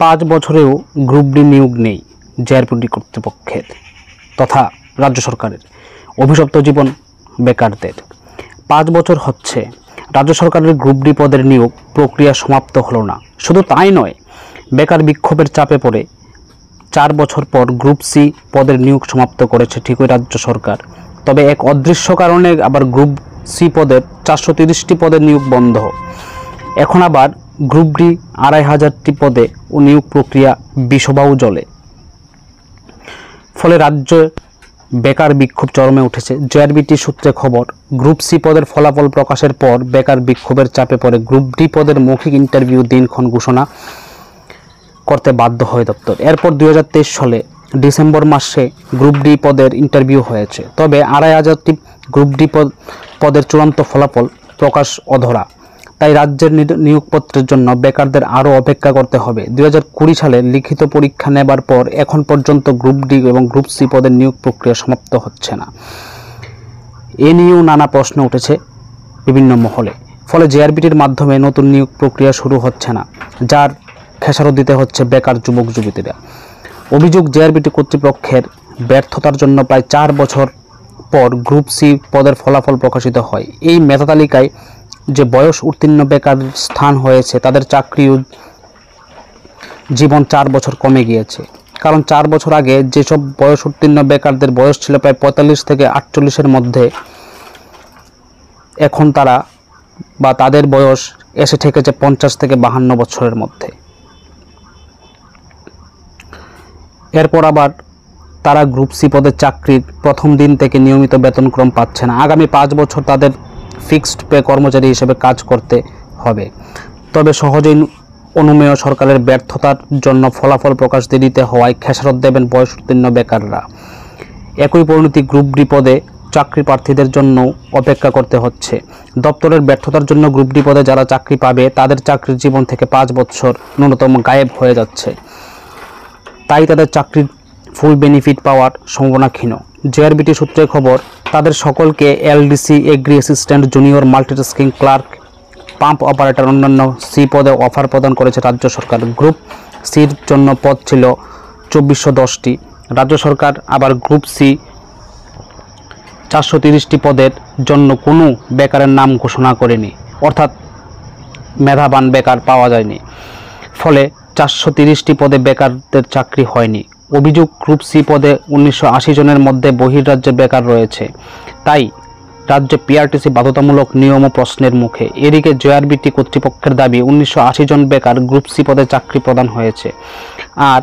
5 বছরেও group D নিয়োগ নেই জেআরবিটি কর্তৃপক্ষের তথা রাজ্য সরকারের। অভিশপ্ত জীবন বেকারদের। 5 বছর হচ্ছে রাজ্য সরকারের গ্রুপ ডি পদের নিয়োগ প্রক্রিয়া সমাপ্ত হলো না। শুধু তাই নয়, বেকার বিক্ষোভের চাপে পড়ে 4 বছর পর গ্রুপ সি পদের নিয়োগ সমাপ্ত করেছে ঠিকই রাজ্য সরকার। তবে এক অদৃশ্য কারণে আবার গ্রুপ সি পদের 430টি পদের নিয়োগ বন্ধ। এখন আবার গ্রুপ ডি 2500টি পদে ও নিয়োগ প্রক্রিয়া বিষবাউ জলে। ফলে রাজ্যে বেকার বিক্ষোভ চরমে উঠেছে। জেআরবিটি সূত্রে খবর, গ্রুপ সি পদের ফলাফল প্রকাশের পর বেকার বিক্ষোভের চাপে পড়ে গ্রুপ ডি পদের মৌখিক ইন্টারভিউ দিনক্ষণ ঘোষণা করতে বাধ্য হয় দপ্তর। এরপর 2023 সালে ডিসেম্বর মাসে গ্রুপ ডি পদের ইন্টারভিউ হয়েছে। তবে 2500টি গ্রুপ ডি পদের চূড়ান্ত ফলাফল প্রকাশ অধরা। তাই রাজ্যের নিয়োগপত্রের জন্য বেকারদের আরও অপেক্ষা করতে হবে। 2020 সালে লিখিত পরীক্ষা নেবার পর এখন পর্যন্ত গ্রুপ ডি এবং গ্রুপ সি পদের নিয়োগ প্রক্রিয়া সমাপ্ত হচ্ছে না। এ নিয়েও নানা প্রশ্ন উঠেছে বিভিন্ন মহলে। ফলে জেআরবিটির মাধ্যমে নতুন নিয়োগ প্রক্রিয়া শুরু হচ্ছে না, যার খেসারত দিতে হচ্ছে বেকার যুবক যুবতীরা। অভিযোগ, জেআরবিটি কর্তৃপক্ষের ব্যর্থতার জন্য প্রায় 4 বছর পর গ্রুপ সি পদের ফলাফল প্রকাশিত হয়। এই মেধা তালিকায় যে বয়স উত্তীর্ণ বেকার স্থান হয়েছে, তাদের চাকরি জীবন 4 বছর কমে গিয়েছে। কারণ 4 বছর আগে যেসব বয়স উত্তীর্ণ বেকারদের বয়স ছিল প্রায় 45 থেকে 48-এর মধ্যে, এখন তারা বা তাদের বয়স এসে ঠেকেছে 50 থেকে 52 বছরের মধ্যে। এরপর আবার তারা গ্রুপ সি পদের চাকরির প্রথম দিন থেকে নিয়মিত বেতনক্রম পাচ্ছে না। আগামী 5 বছর তাদের ফিক্সড পে কর্মচারী হিসেবে কাজ করতে হবে। তবে সহজেই অনুমেয় সরকারের ব্যর্থতার জন্য ফলাফল প্রকাশ দেরিতে হওয়ায় খেসারত দেবেন বয়স উত্তীর্ণ বেকাররা। একই পরিণতি গ্রুপ ডি পদে চাকরি প্রার্থীদের জন্য অপেক্ষা করতে হচ্ছে। দপ্তরের ব্যর্থতার জন্য গ্রুপ ডি পদে যারা চাকরি পাবে, তাদের চাকরির জীবন থেকে 5 বছর ন্যূনতম গায়েব হয়ে যাচ্ছে। তাই তাদের চাকরির ফুল বেনিফিট পাওয়ার সম্ভাবনা ক্ষীণ। জেআরবিটি সূত্রে খবর, তাদের সকলকে LDC, agri assistant, junior multitasking clerk, pump operator, অন্যান্য সি পদে অফার প্রদান করেছে রাজ্য সরকার। গ্রুপ সির জন্য পদ ছিল 2410টি। রাজ্য সরকার আবার গ্রুপ সি 430টি পদের জন্য কোনো বেকারের নাম ঘোষণা করেনি, অর্থাৎ মেধাবান বেকার পাওয়া যায়নি। ফলে 430টি পদে বেকারদের চাকরি হয়নি। অভিযোগ, গ্রুপ সি পদে 1980 জনের মধ্যে বহির্রাজ্যে বেকার রয়েছে। তাই রাজ্যে পিআরটিসি বাধ্যতামূলক নিয়ম ও প্রশ্নের মুখে। এদিকে জেআরবিটি কর্তৃপক্ষের দাবি, 1980 জন বেকার গ্রুপ সি পদে চাকরি প্রদান হয়েছে, আর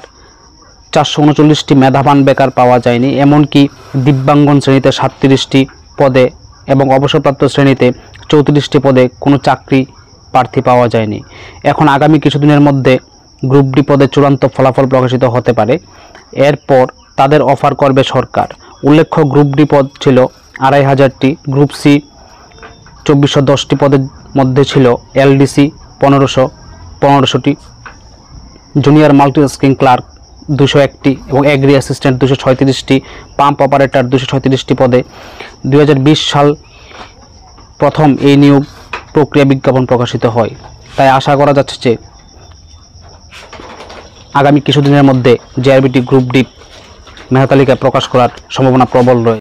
439টি মেধাবান বেকার পাওয়া যায়নি। এমনকি দিব্যাঙ্গন শ্রেণীতে 37টি পদে এবং অবসরপ্রাপ্ত শ্রেণীতে 34টি পদে কোনো চাকরি প্রার্থী পাওয়া যায়নি। এখন আগামী কিছুদিনের মধ্যে গ্রুপ ডি পদে চূড়ান্ত ফলাফল প্রকাশিত হতে পারে। এরপর তাদের অফার করবে সরকার। উল্লেখ্য, গ্রুপ ডি পদ ছিল 2500টি, গ্রুপ সি 2410টি পদের মধ্যে ছিল এলডিসি 1500টি, জুনিয়র মাল্টিটাস্কিং ক্লার্ক 201টি এবং এগ্রি অ্যাসিস্ট্যান্ট 236টি, পাম্প অপারেটর 236টি পদে। 2020 সাল প্রথম এই নিয়োগ প্রক্রিয়া বিজ্ঞাপন প্রকাশিত হয়। তাই আশা করা যাচ্ছে যে আগামী কিছুদিনের মধ্যে জেআরবিটি গ্রুপ ডি মেধা তালিকা প্রকাশ করার সম্ভাবনা প্রবল রয়েছে।